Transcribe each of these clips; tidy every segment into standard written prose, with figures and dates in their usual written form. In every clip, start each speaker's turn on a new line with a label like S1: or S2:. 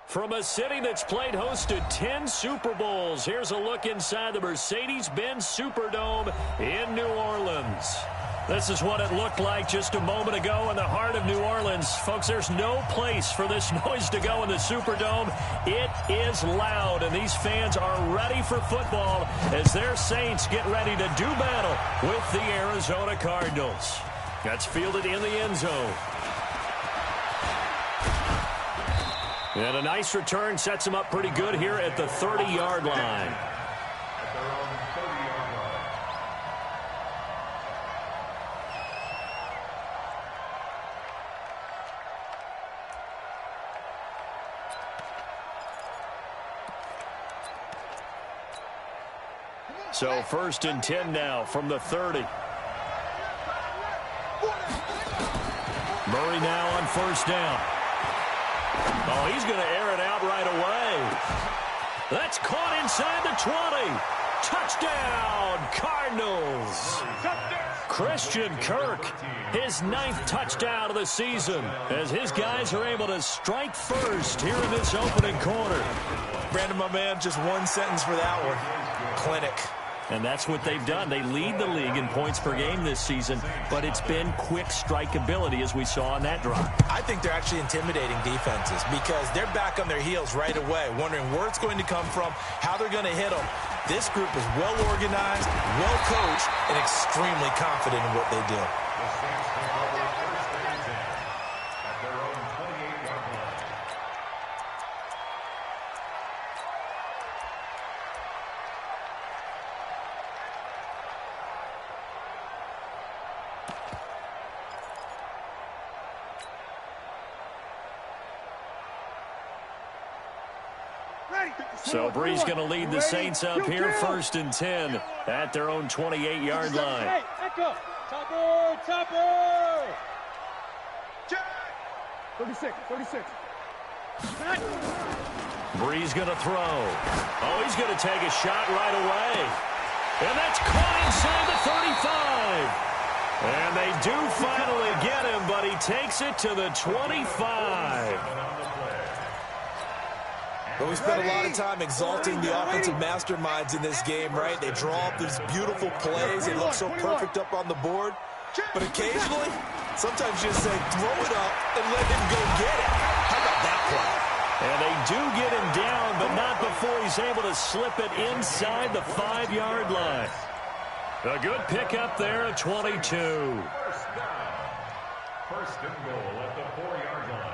S1: From a city that's played host to 10 Super Bowls, here's a look inside the Mercedes-Benz Superdome in New Orleans. This is what it looked like just a moment ago in the heart of New Orleans. Folks, there's no place for this noise to go in the Superdome. It is loud, and these fans are ready for football as their Saints get ready to do battle with the Arizona Cardinals. That's fielded in the end zone. And a nice return sets him up pretty good here at the 30-yard line. So 1st and 10 now from the 30. Murray now on 1st down. Oh, he's going to air it out right away. That's caught inside the 20. Touchdown, Cardinals. Christian Kirk, his 9th touchdown of the season, as his guys are able to strike first here in this opening quarter.
S2: Brandon, my man, just one sentence for that one. Clinic.
S1: And that's what they've done. They lead the league in points per game this season, but it's been quick strikeability as we saw on that drive.
S2: I think they're actually intimidating defenses because they're back on their heels right away, wondering where it's going to come from, how they're going to hit them. This group is well organized, well coached, and extremely confident in what they do.
S1: So Bree's going to lead the Saints up here, 1st and 10 at their own 28-yard line.
S3: Hey, echo. Topper. 36.
S1: Bree's going to throw. Oh, he's going to take a shot right away. And that's caught inside the 35. And they do finally get him, but he takes it to the 25.
S2: But we spent a lot of time exalting the offensive masterminds in this game, right? They draw up these beautiful plays. They look so perfect up on the board. But occasionally, sometimes you just say, throw it up and let him go get it. How about that play?
S1: And they do get him down, but not before he's able to slip it inside the 5-yard line. A good pickup there at 22.
S4: First and goal at the 4-yard line.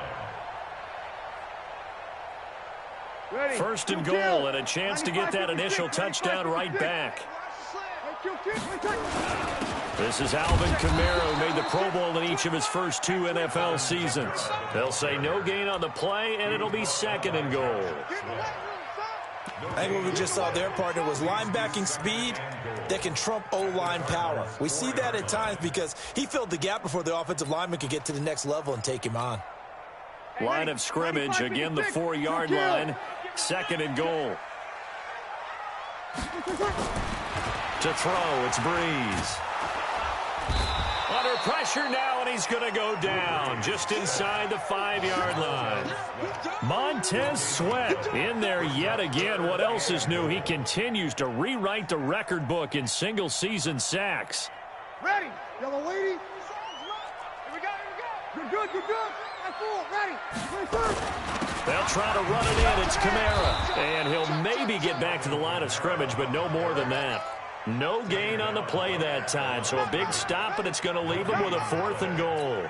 S1: 1st and goal, and a chance to get that initial touchdown right back. This is Alvin Kamara, who made the Pro Bowl in each of his first 2 NFL seasons. They'll say no gain on the play, and it'll be 2nd and goal.
S2: I think what we just saw their partner was linebacking speed that can trump O-line power. We see that at times because he filled the gap before the offensive lineman could get to the next level and take him on.
S1: Line of scrimmage, again the 4-yard line. 2nd and goal. To throw, it's Breeze. Under pressure now, and he's going to go down just inside the 5-yard line. Montez Sweat in there yet again. What else is new? He continues to rewrite the record book in single-season sacks.
S3: Ready, yellow lady. Here we go. You're good. That's full. Ready.
S1: They'll try to run it in. It's Kamara. And he'll maybe get back to the line of scrimmage, but no more than that. No gain on the play that time. So a big stop, and it's going to leave him with a 4th and goal.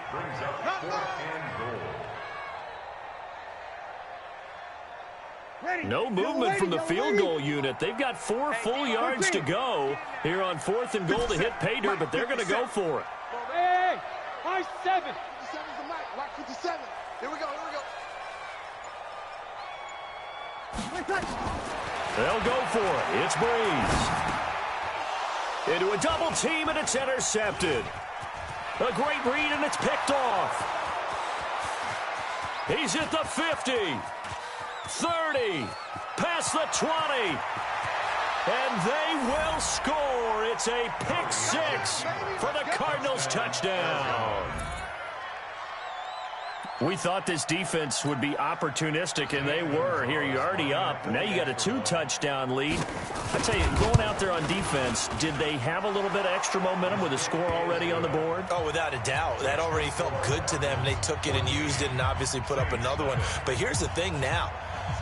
S1: No movement from the field goal unit. They've got 4 full yards to go here on 4th and goal to hit pay dirt, but they're going to go for it.
S3: Hey, high 7.
S5: 57's the mic. Lock 57. Here we go.
S1: They'll go for it. It's Breeze. Into a double team, and it's intercepted. A great read, and it's picked off. He's at the 50. 30. Past the 20. And they will score. It's a pick 6 for the Cardinals touchdown. We thought this defense would be opportunistic, and they were. Here, you're already up. Now you got a 2-touchdown lead. I tell you, going out there on defense, did they have a little bit of extra momentum with a score already on the board?
S2: Oh, without a doubt. That already felt good to them. They took it and used it and obviously put up another one. But here's the thing now.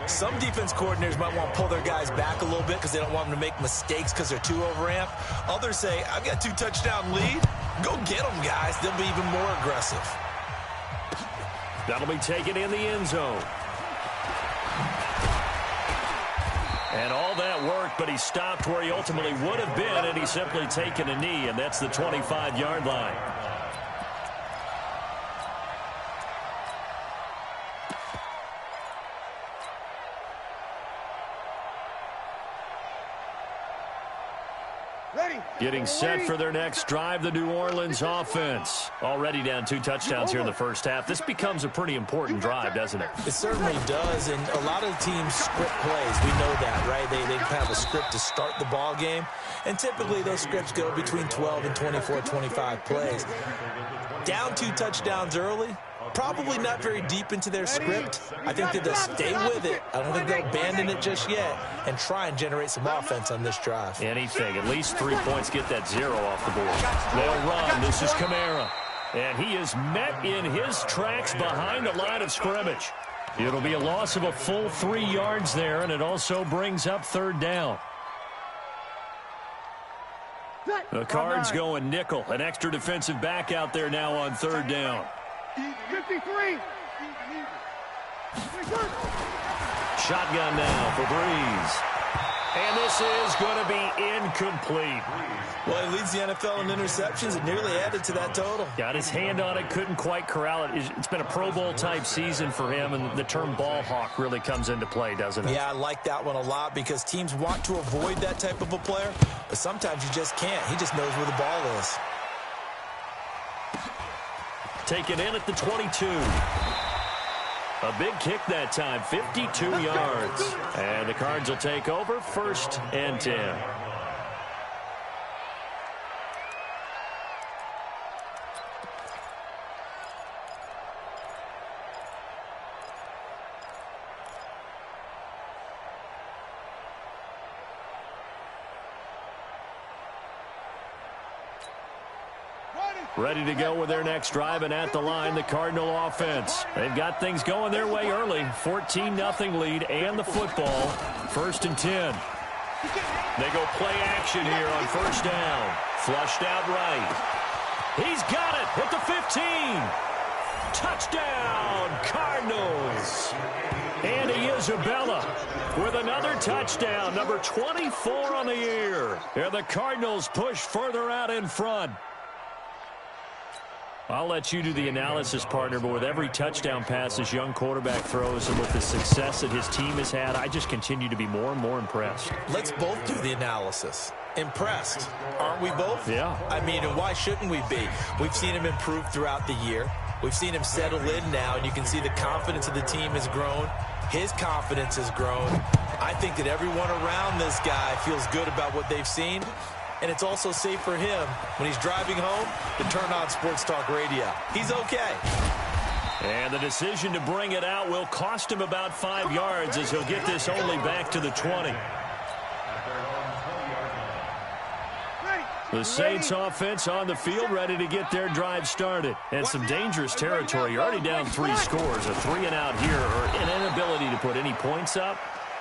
S2: Some defense coordinators might want to pull their guys back a little bit because they don't want them to make mistakes because they're too overamped. Others say, I've got a 2-touchdown lead. Go get them, guys. They'll be even more aggressive.
S1: That'll be taken in the end zone. And all that worked, but he stopped where he ultimately would have been, and he's simply taken a knee, and that's the 25-yard line. Getting set for their next drive, the New Orleans offense. Already down 2 touchdowns here in the first half. This becomes a pretty important drive, doesn't it?
S2: It certainly does, and a lot of teams script plays. We know that, right? They have a script to start the ball game, and typically those scripts go between 12 and 24, 25 plays. Down 2 touchdowns early, probably not very deep into their script. I think that they'll stay with it. I don't think they'll abandon it just yet and try and generate some offense on this drive.
S1: Anything. At least 3 points, get that 0 off the board. They'll run. This is Kamara. And he is met in his tracks behind the line of scrimmage. It'll be a loss of a full 3 yards there, and it also brings up 3rd down. The Cards going nickel. An extra defensive back out there now on 3rd down.
S3: 53.
S1: Shotgun now for Breeze. And this is going to be incomplete.
S2: Well, he leads the NFL in interceptions and nearly added to that total.
S1: Got his hand on it, couldn't quite corral it. It's been a Pro Bowl-type season for him, and the term ball hawk really comes into play, doesn't it?
S2: Yeah, I like that one a lot because teams want to avoid that type of a player, but sometimes you just can't. He just knows where the ball is.
S1: Taken in at the 22. A big kick that time, 52 yards. And the Cards will take over, 1st and 10. Ready to go with their next drive, and at the line, the Cardinal offense. They've got things going their way early. 14-0 lead and the football. 1st and 10. They go play action here on 1st down. Flushed out right. He's got it at the 15. Touchdown, Cardinals. Andy Isabella with another touchdown, number 24 on the year. And the Cardinals push further out in front. I'll let you do the analysis, partner, but with every touchdown pass this young quarterback throws and with the success that his team has had, I just continue to be more and more impressed.
S2: Let's both do the analysis. Impressed, aren't we both?
S1: Yeah.
S2: I mean, and why shouldn't we be? We've seen him improve throughout the year. We've seen him settle in now, and you can see the confidence of the team has grown. His confidence has grown. I think that everyone around this guy feels good about what they've seen. And it's also safe for him when he's driving home to turn on Sports Talk Radio. He's okay.
S1: And the decision to bring it out will cost him about 5 yards as he'll get this only back to the 20. The Saints offense on the field ready to get their drive started. And some dangerous territory. You're already down 3 scores. A 3-and-out here or an inability to put any points up.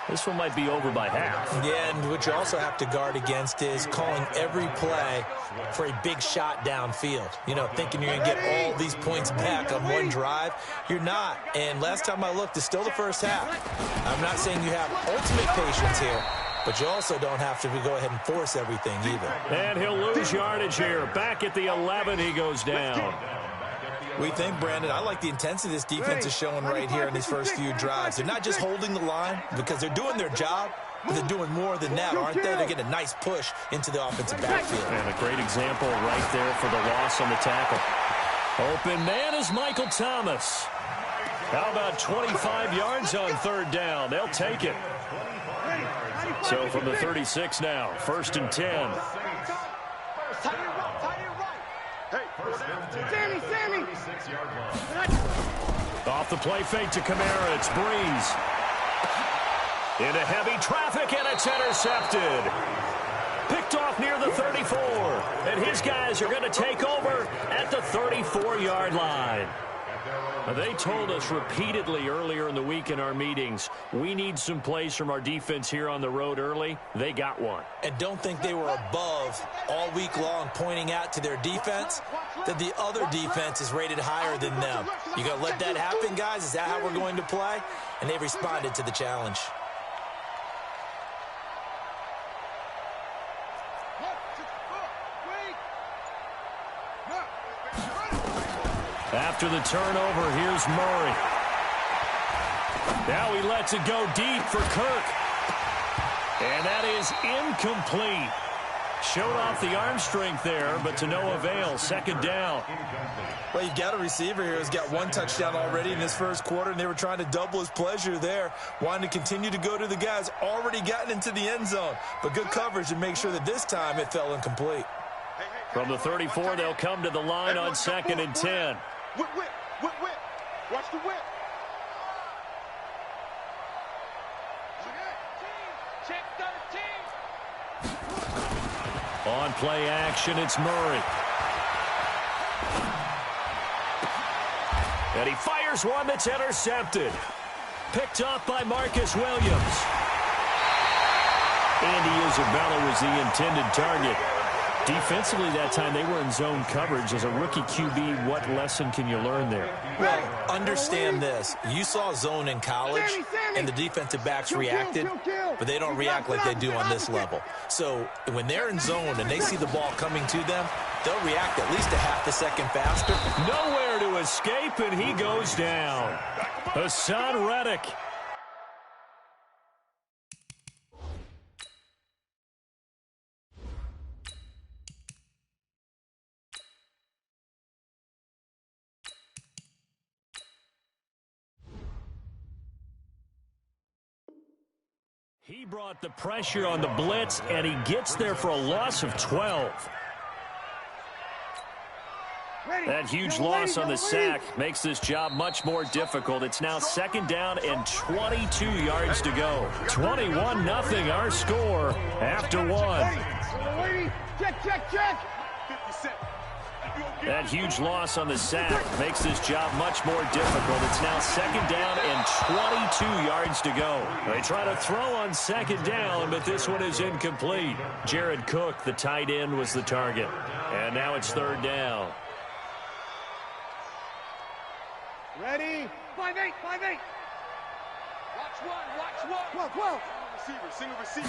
S1: This one might be over by half.
S2: Yeah, and what you also have to guard against is calling every play for a big shot downfield. You know, thinking you're going to get all these points back on one drive. You're not. And last time I looked, it's still the first half. I'm not saying you have ultimate patience here, but you also don't have to go ahead and force everything either.
S1: And he'll lose yardage here. Back at the 11, he goes down.
S2: We think, Brandon, I like the intensity this defense is showing right here in these first few drives. They're not just holding the line because they're doing their job, but they're doing more than that, aren't they? They're getting a nice push into the offensive backfield.
S1: And a great example right there for the loss on the tackle. Open man is Michael Thomas. How about 25 yards on 3rd down? They'll take it. So from the 36 now, 1st and 10.
S3: Sammy!
S1: Off the play fake to Kamara, it's Breeze. Into heavy traffic, and it's intercepted. Picked off near the 34. And his guys are going to take over at the 34-yard line. They told us repeatedly earlier in the week in our meetings, we need some plays from our defense here on the road early. They got one.
S2: And don't think they were above all week long pointing out to their defense that the other defense is rated higher than them. You going to let that happen, guys? Is that how we're going to play? And they responded to the challenge.
S1: After the turnover, here's Murray. Now he lets it go deep for Kirk. And that is incomplete. Showed off the arm strength there, but to no avail. Second down.
S2: Well, you've got a receiver here who's got one touchdown already in his first quarter, and they were trying to double his pleasure there. Wanting to continue to go to the guys already gotten into the end zone. But good coverage to make sure that this time it fell incomplete.
S1: From the 34, they'll come to the line on 2nd and 10.
S5: Whip, whip, whip, whip. Watch the whip. Check 13.
S1: On play action, it's Murray. And he fires one that's intercepted. Picked off by Marcus Williams. Andy Isabella was the intended target. Defensively that time, they were in zone coverage. As a rookie QB, what lesson can you learn there?
S2: Well, understand this. You saw zone in college, and the defensive backs reacted, but they don't react like they do on this level. So when they're in zone and they see the ball coming to them, they'll react at least a half a second faster.
S1: Nowhere to escape, and he goes down. Hassan Reddick. He brought the pressure on the blitz, and he gets there for a loss of 12. That huge loss on the sack makes this job much more difficult. It's now 2nd down and 22 yards to go. 21-0 our score after one.
S3: Check, check, check.
S1: That huge loss on the sack makes this job much more difficult. It's now 2nd down and 22 yards to go. They try to throw on 2nd down, but this one is incomplete. Jared Cook, the tight end, was the target. And now it's 3rd down.
S3: Ready? 5-8, 5-8.
S5: Watch one.
S3: 12, 12.
S5: Single receiver.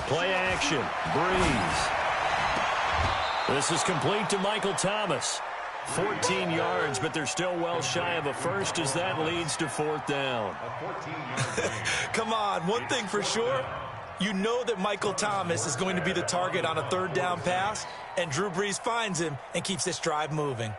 S1: Play action. Breeze. This is complete to Michael Thomas. 14 yards, but they're still well shy of a first as that leads to 4th down.
S2: Come on, one thing for sure. You know that Michael Thomas is going to be the target on a 3rd down pass, and Drew Brees finds him and keeps this drive moving.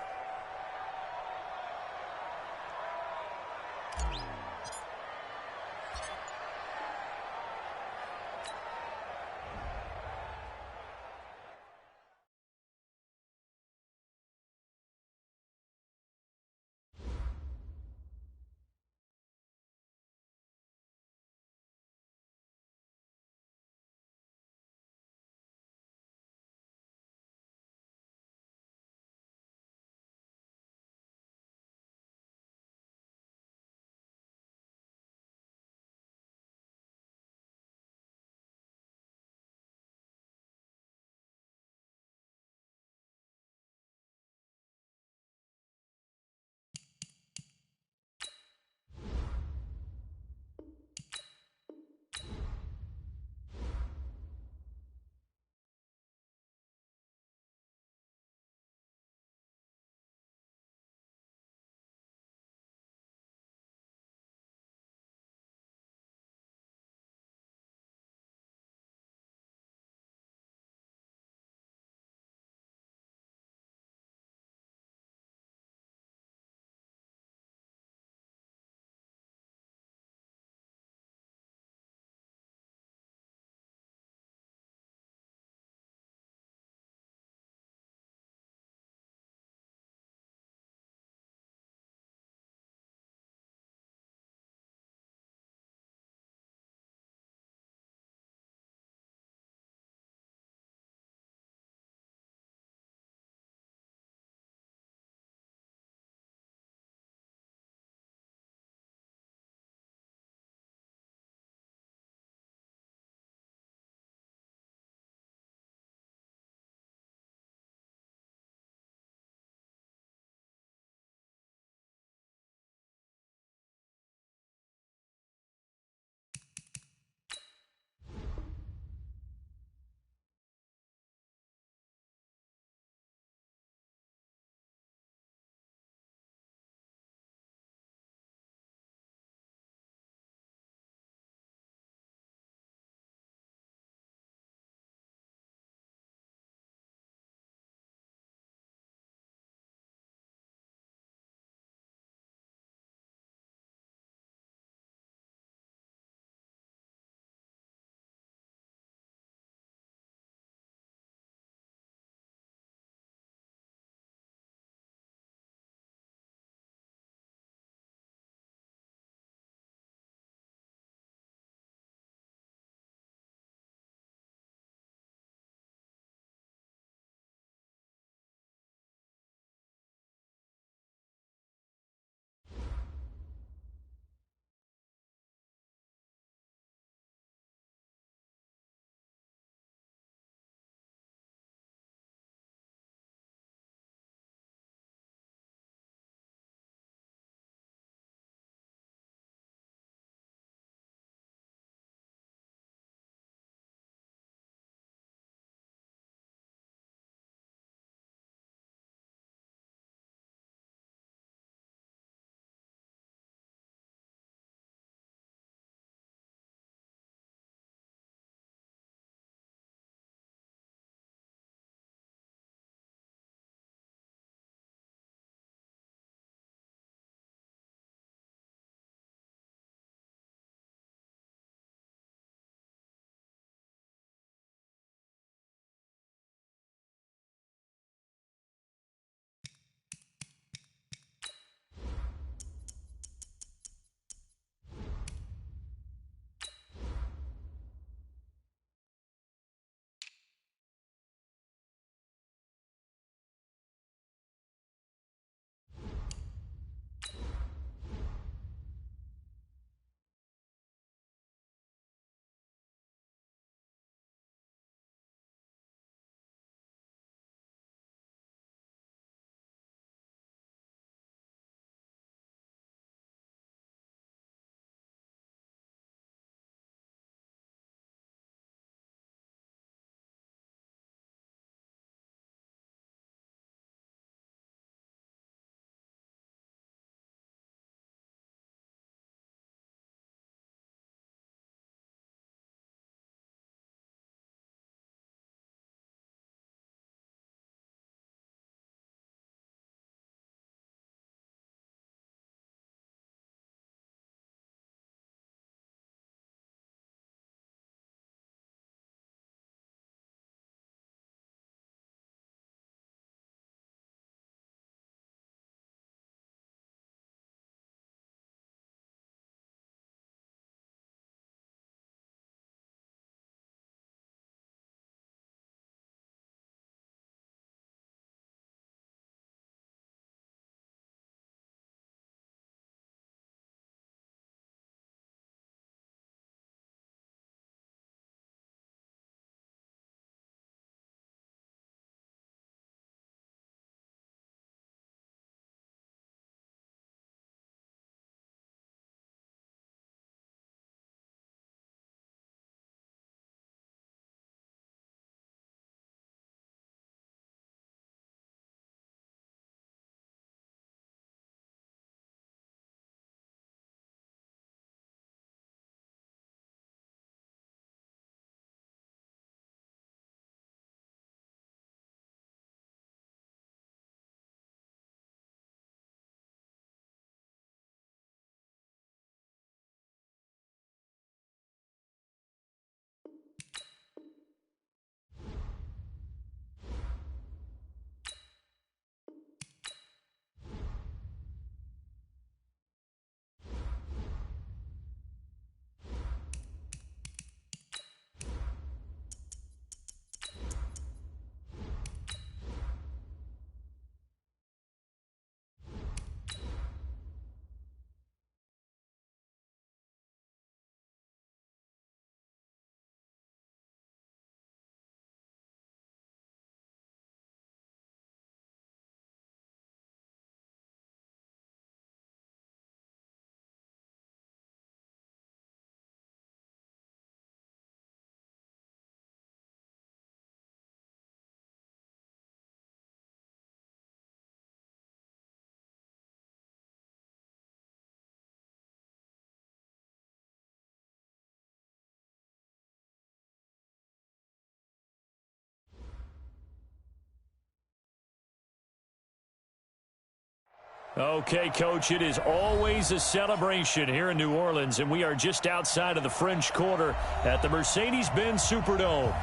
S1: Okay, Coach, it is always a celebration here in New Orleans, and we are just outside of the French Quarter at the Mercedes-Benz Superdome.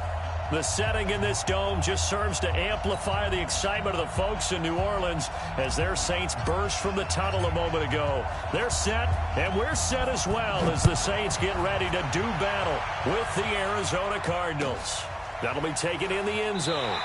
S1: The setting in this dome just serves to amplify the excitement of the folks in New Orleans as their Saints burst from the tunnel a moment ago. They're set, and we're set as well as the Saints get ready to do battle with the Arizona Cardinals. That'll be taken in the end zone.